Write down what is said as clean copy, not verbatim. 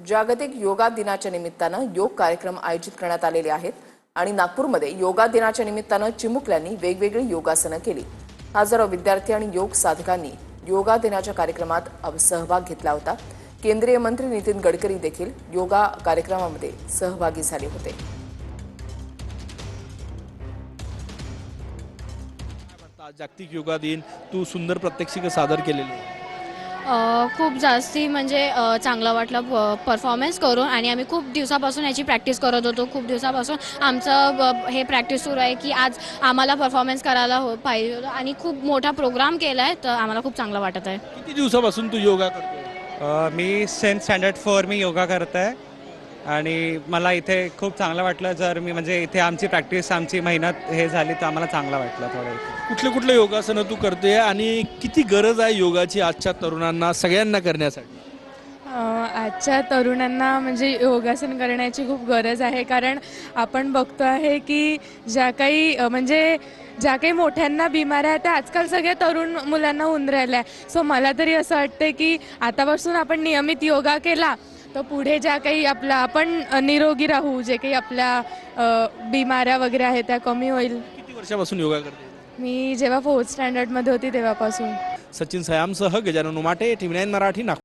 जागतिक योगा दिनाच्या निमित्तानं योग कार्यक्रम आयोजित करण्यात आलेले आहेत आणि नागपूरमध्ये योगा दिनाच्या निमित्तानं चिमुकल्यांनी वेगवेगळी योगासनं केली। हजारो विद्यार्थी आणि योग साधकांनी योगा दिनाच्या कार्यक्रमात सहभाग घेतला होता। केंद्रीय मंत्री नितीन गडकरी देखील योगा कार्यक्रमामध्ये सहभागी झाले होते। जागतिक योगा दिन तू सुंदर प्रात्यक्षिक सादर केलेले खूप जास्ती म्हणजे चांगलं वाटलं परफॉर्मन्स करून आणि आम्ही खूप दिवसापासून याची प्रॅक्टिस करत होतो। खूप दिवसापासून आमचं हे प्रॅक्टिस सुरू आहे की आज आम्हाला परफॉर्मन्स करायला पाहिजे होतं आणि खूप मोठा प्रोग्राम केला आहे, तर आम्हाला खूप चांगलं वाटत आहे। किती दिवसापासून तू योगा करतोय? मी 10th स्टँडर्ड 4 मी योगा करत आहे आणि मला इथे खूप चांगलं वाटलं। जर मी म्हणजे इथे आमची प्रॅक्टिस आमची मेहनत हे झाली तर आम्हाला चांगलं वाटलं थोडं इथे। कुठले कुठले योगासनं तू करते आणि किती गरज आहे योगाची आजच्या तरुणांना सगळ्यांना करण्यासाठी? आजच्या तरुणांना म्हणजे योगासन करण्याची खूप गरज आहे, कारण आपण बघतो आहे की ज्या काही मोठ्यांना बिमाऱ्या आहेत त्या आजकाल सगळ्या तरुण मुलांना होऊन राहिल्या आहे। सो मला तरी असं वाटतं की आतापासून आपण नियमित योगा केला तर पुढे ज्या काही आपण निरोगी राहू, जे काही आपल्या बिमाऱ्या वगैरे आहेत त्या कमी होईल। किती वर्षापासून योगा करते? मी जेव्हा 4th स्टँडर्डमध्ये होती तेव्हापासून। सचिन सयामसह गजानन उमाटे, TV9 मराठी, नागपूर।